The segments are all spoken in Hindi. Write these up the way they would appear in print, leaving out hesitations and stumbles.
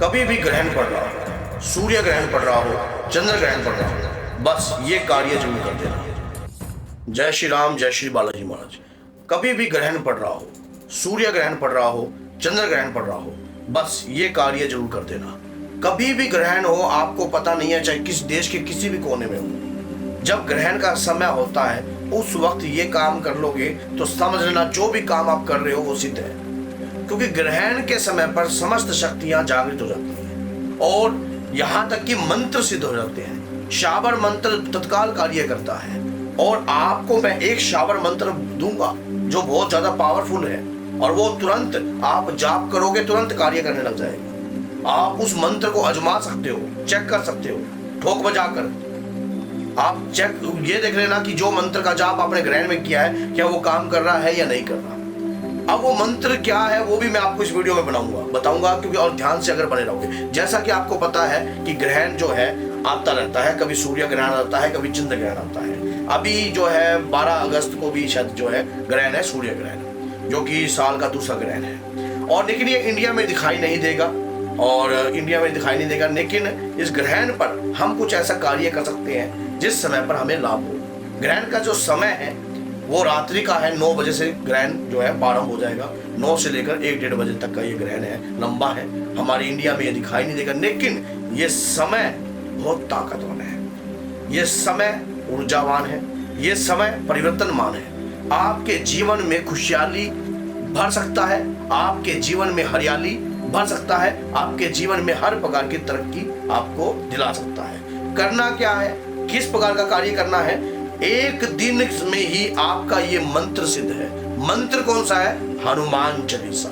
कभी भी ग्रहण पड़ रहा हो, सूर्य ग्रहण पड़ रहा हो, चंद्र ग्रहण पड़ रहा हो, बस ये कार्य जरूर कर देना। जय श्री राम, जय श्री बालाजी महाराज। कभी भी ग्रहण पड़ रहा हो, सूर्य ग्रहण पड़ रहा हो, चंद्र ग्रहण पड़ रहा हो, बस ये कार्य जरूर कर देना। कभी भी ग्रहण हो, आपको पता नहीं है चाहे किस देश के किसी भी कोने में हो, जब ग्रहण का समय होता है उस वक्त ये काम कर लोगे तो समझ लेना जो भी काम आप कर रहे हो वो सिद्ध है। क्योंकि ग्रहण के समय पर समस्त शक्तियां जागृत हो जाती हैं और यहाँ तक कि मंत्र सिद्ध हो जाते हैं। शाबर मंत्र तत्काल कार्य करता है और आपको मैं एक शाबर मंत्र दूंगा जो बहुत ज्यादा पावरफुल है और वो तुरंत आप जाप करोगे तुरंत कार्य करने लग जाएगा। आप उस मंत्र को आजमा सकते हो, चेक कर सकते हो, ठोक बजाकर आप चेक ये देख लेना कि जो मंत्र का जाप आपने ग्रहण में किया है क्या वो काम कर रहा है या नहीं कर रहा। अब वो मंत्र क्या है वो भी मैं आपको इस वीडियो में बताऊंगा क्योंकि और ध्यान से अगर बने रहोगे। जैसा कि आपको पता है कि ग्रहण जो है आता रहता है, कभी सूर्य ग्रहण आता है, कभी चंद्र ग्रहण आता है। अभी जो है 12 अगस्त को भी शायद जो है ग्रहण है सूर्य ग्रहण, जो कि साल का दूसरा ग्रहण है। और लेकिन ये इंडिया में दिखाई नहीं देगा लेकिन इस ग्रहण पर हम कुछ ऐसा कार्य कर सकते हैं जिस समय पर हमें लाभ हो। ग्रहण का जो समय है वो रात्रि का है, 9 बजे से ग्रहण जो है प्रारंभ हो जाएगा। 9 से लेकर 1-1:30 बजे तक का ये ग्रहण है, लंबा है। हमारे इंडिया में ये दिखाई नहीं देगा लेकिन ये समय बहुत ताकतवर है, ये समय ऊर्जावान है, ये समय परिवर्तनमान है। आपके जीवन में खुशहाली भर सकता है, आपके जीवन में हरियाली भर सकता है, आपके जीवन में हर प्रकार की तरक्की आपको दिला सकता है। करना क्या है, किस प्रकार का कार्य करना है, एक दिन में ही आपका ये मंत्र सिद्ध है। मंत्र कौन सा है? हनुमान चालीसा।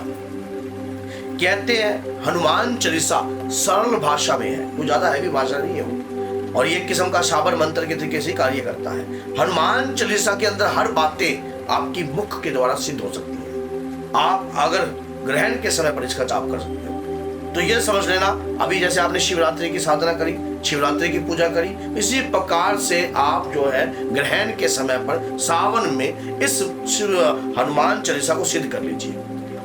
कहते हैं हनुमान चालीसा सरल भाषा में है, कोई ज्यादा हैवी भाषा नहीं है वो, और ये किस्म का शाबर मंत्र के तरीके से कार्य करता है। हनुमान चालीसा के अंदर हर बातें आपकी मुख के द्वारा सिद्ध हो सकती है। आप अगर ग्रहण के समय पर इसका जाप कर सकते हो तो ये समझ लेना, अभी जैसे आपने शिवरात्रि की साधना करी, शिवरात्रि की पूजा करी, इसी प्रकार से आप जो है ग्रहण के समय पर सावन में इस हनुमान चालीसा को सिद्ध कर लीजिए।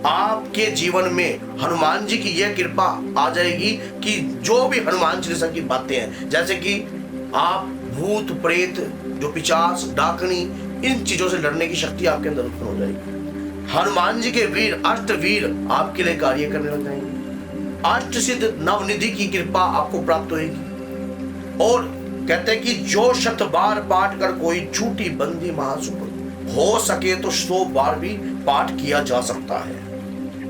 आपके जीवन में हनुमान जी की यह कृपा आ जाएगी कि जो भी हनुमान चालीसा की बातें हैं, जैसे कि आप भूत प्रेत, जो पिशाच, डाकनी, इन चीजों से लड़ने की शक्ति आपके अंदर उत्पन्न हो जाएगी। हनुमान जी के वीर, अष्टवीर आपके लिए कार्य करने लग जाएंगे। अष्ट सिद्ध नवनिधि की कृपा आपको प्राप्त होगी। और कहते हैं कि जो 100 बार पाठ कर कोई झूठी बंदी महासुपर, हो सके तो 100 बार भी पाठ किया जा सकता है।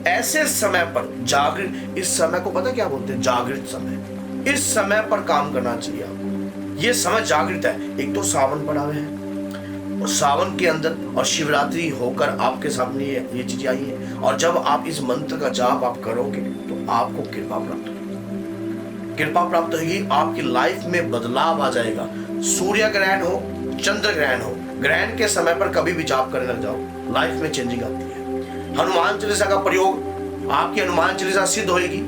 ऐसे समय पर जागृत, इस समय को पता क्या बोलते हैं? जागृत समय। इस समय पर काम करना चाहिए आपको। ये समय जागृत है। एक तो सावन पड़ा हुआ है और सावन के अंदर और शिवरात्रि होकर आपके सामने ये चीजें आई है, और जब आप इस मंत्र का जाप आप करोगे तो आपको कृपा प्राप्त होगी, आपकी लाइफ में बदलाव आ जाएगा। सूर्य ग्रहण हो, चंद्र ग्रहण हो, ग्रहण के समय पर कभी भी जाप करने लग जाओ, लाइफ में चेंजिंग आती है। हनुमान चालीसा का प्रयोग, आपकी हनुमान चालीसा सिद्ध होगी।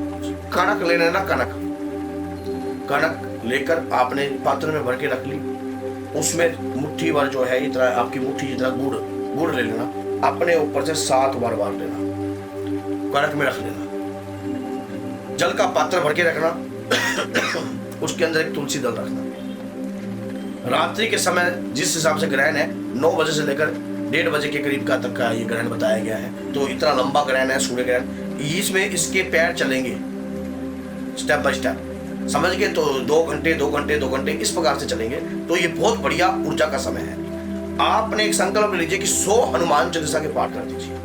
कनक ले लेना, कनक लेकर आपने पात्र में भर के रख ली, उसमें मुट्ठी भर जो है इतना, आपकी मुट्ठी जितना गुड़ ले लेना, अपने ऊपर से 7 बार बार लेना, कनक में रख लेना। जल का पात्र भर के रखना, उसके अंदर एक तुलसी दल रखना। रात्रि के समय जिस हिसाब से ग्रहण है 9 बजे से लेकर 1:30 बजे के करीब का तक का ये ग्रहण बताया गया है, तो इतना लंबा ग्रहण है सूर्य ग्रहण। इसमें इसके पैर चलेंगे स्टेप बाय स्टेप, समझ गए? तो 2 घंटे इस प्रकार से चलेंगे, तो ये बहुत बढ़िया ऊर्जा का समय है। आपने एक संकल्प लीजिए कि 100 हनुमान चालीसा के पाठ कर दीजिए।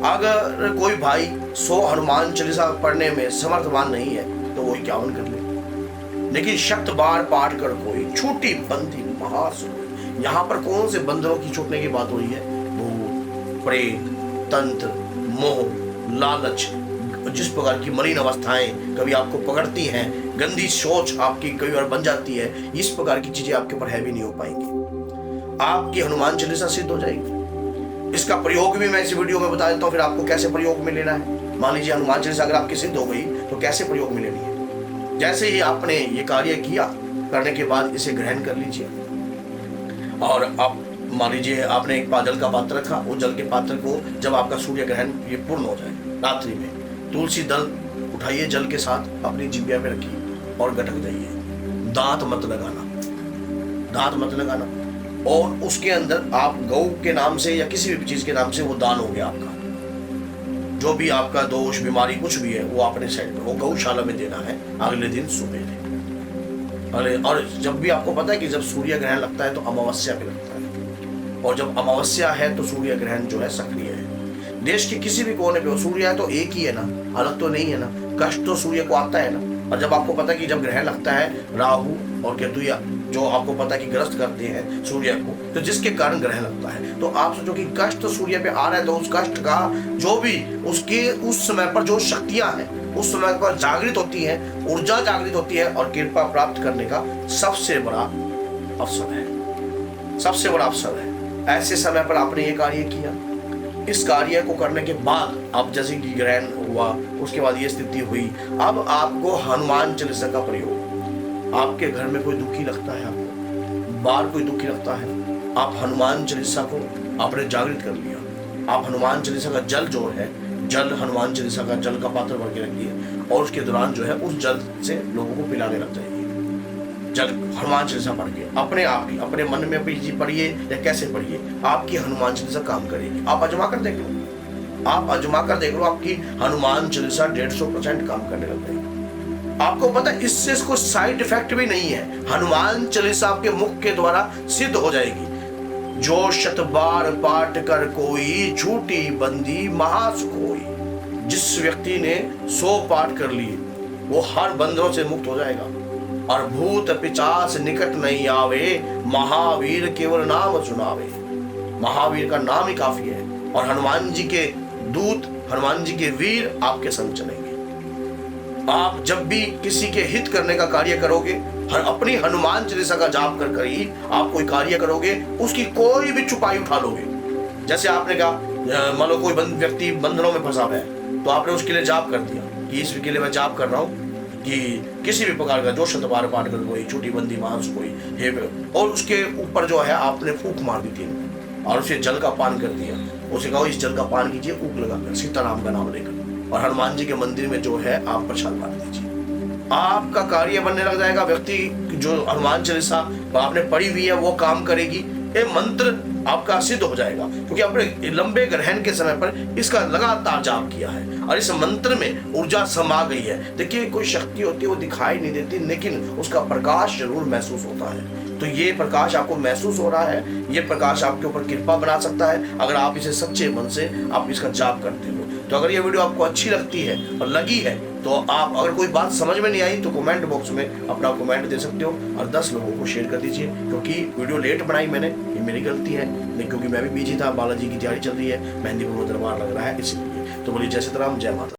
अगर कोई भाई 100 हनुमान चालीसा पढ़ने में समर्थवान नहीं है तो वो 51 कर ले, लेकिन 100 बार पाठ कर कोई छूटी बंदी महासुर। यहाँ पर कौन से बंदरों की छूटने की बात हो रही है? भूत, प्रेत, तंत्र, मोह, लालच, जिस प्रकार की मलिन अवस्थाएं कभी आपको पकड़ती हैं, गंदी सोच आपकी कई बार बन जाती है, इस प्रकार की चीजें आपके ऊपर हैवी नहीं हो पाएंगी। आपकी हनुमान चालीसा सिद्ध हो जाएगी। इसका प्रयोग भी मैं इस वीडियो में बता देता हूँ, फिर आपको कैसे प्रयोग में लेना है। मान लीजिए हनुमान चालीसा अगर आपकी सिद्ध हो गई तो कैसे प्रयोग में लेनी है। जैसे ही आपने ये कार्य किया, करने के बाद इसे ग्रहण कर लीजिए, और आप मान लीजिए आपने एक जल का पात्र रखा, उस जल के पात्र को जब आपका सूर्य ग्रहण ये पूर्ण हो जाए रात्रि में, तुलसी दल उठाइए जल के साथ अपनी जिब्या पे रखिए और गटक जाइए। दांत मत लगाना, दांत मत लगाना। और उसके अंदर आप गौ के नाम से या किसी भी चीज के नाम से वो दान हो गया आपका। जो भी आपका दोष बीमारी कुछ भी है वो अपने साइड में वो गौशाला में देना है अगले दिन सुबह। और जब भी आपको पता है कि जब सूर्य ग्रहण लगता है तो अमावस्या भी लगता है, और जब अमावस्या है तो सूर्य ग्रहण जो है सक्रिय है। देश के किसी भी कोने पे हो, सूर्य है तो एक ही है ना, अलग तो नहीं है ना, कष्ट तो सूर्य को आता है ना। और जब आपको पता है कि जब ग्रहण लगता है राहु और केतु जो आपको पता है कि ग्रस्त करते हैं सूर्य को, तो जिसके कारण ग्रहण लगता है, तो आप सोचो कि कष्ट तो सूर्य पे आ रहा है, तो उस कष्ट का जो भी उसके उस समय पर जो शक्तियां हैं उस समय पर जागृत होती है, ऊर्जा जागृत होती है और कृपा प्राप्त करने का सबसे बड़ा अवसर है, सबसे बड़ा अवसर है। ऐसे समय पर आपने ये कार्य किया, इस कार्य को करने के बाद अब जैसे कि ग्रहण हुआ, उसके बाद ये स्थिति हुई, अब आपको हनुमान चालीसा का प्रयोग, आपके घर में कोई दुखी लगता है, आपको बाहर कोई दुखी लगता है, आप हनुमान चालीसा को आपने जागृत कर लिया। आप हनुमान चालीसा का जल जो है, जल हनुमान चालीसा का जल का पात्र भर के रखिए और उसके दौरान जो है उस जल से लोगों को पिलाने लग जाइए। जल हनुमान चालीसा पढ़ के अपने आप ही अपने मन में पढ़िए या कैसे पढ़िए, आपकी हनुमान चालीसा काम करेगी। आप आजमा कर देख लो, आप आजमा कर देख लो, आपकी हनुमान चालीसा 150% काम करने लग जाएगी। आपको पता है इससे इसको साइड इफेक्ट भी नहीं है। हनुमान चालीसा आपके मुख के द्वारा सिद्ध हो जाएगी। जो 100 बार पाठ कर कोई, झूठी बंदी महासुख होई। जिस व्यक्ति ने 100 पाठ कर लिए वो हर बंधनों से मुक्त हो जाएगा। और भूत पिशाच निकट नहीं आवे, महावीर केवल नाम सुनावे। महावीर का नाम ही काफी है और हनुमान जी के दूत, हनुमान जी के वीर आपके संग चलेंगे। आप जब भी किसी के हित करने का कार्य करोगे, अपनी हनुमान चालीसा का जाप कर ही आप कोई कार्य करोगे, उसकी कोई भी छुपाई उठा लोगे। जैसे आपने कहा मान लो कोई व्यक्ति बंधनों में फंसा है, तो आपने उसके लिए जाप कर दिया कि इसके लिए मैं जाप कर रहा हूँ कि किसी भी प्रकार का जो 100 बार पाठ कर कोई, छूटी बंदी मांस कोई हे, और उसके ऊपर जो है आपने फूंक मार दी 3 और उसे जल का पान कर दिया। उसे कहो इस जल का पान कीजिए, ऊक लगाकर सीताराम का नाम लेकर, और हनुमान जी के मंदिर में जो है आप प्रसाद बांट दीजिए। आपका कार्य बनने लग जाएगा। व्यक्ति जो हनुमान चालीसा आपने पढ़ी हुई है वो काम करेगी। ये मंत्र आपका सिद्ध हो जाएगा क्योंकि आपने लंबे ग्रहण के समय पर इसका लगातार जाप किया है और इस मंत्र में ऊर्जा समा गई है। देखिए कोई शक्ति होती है वो दिखाई नहीं देती, लेकिन उसका प्रकाश जरूर महसूस होता है। तो ये प्रकाश आपको महसूस हो रहा है, ये प्रकाश आपके ऊपर कृपा बना सकता है अगर आप इसे सच्चे मन से आप इसका जाप करते हो। तो अगर ये वीडियो आपको अच्छी लगती है और लगी है तो आप, अगर कोई बात समझ में नहीं आई तो कमेंट बॉक्स में अपना कमेंट दे सकते हो और 10 लोगों को शेयर कर दीजिए। क्योंकि वीडियो लेट बनाई मैंने, ये मेरी गलती है, लेकिन क्योंकि मैं भी बिजी था, बालाजी की तैयारी चल रही है, मेहंदीपुर दरबार लग रहा है इसलिए। तो बोलिए जय सीताराम, जय माता।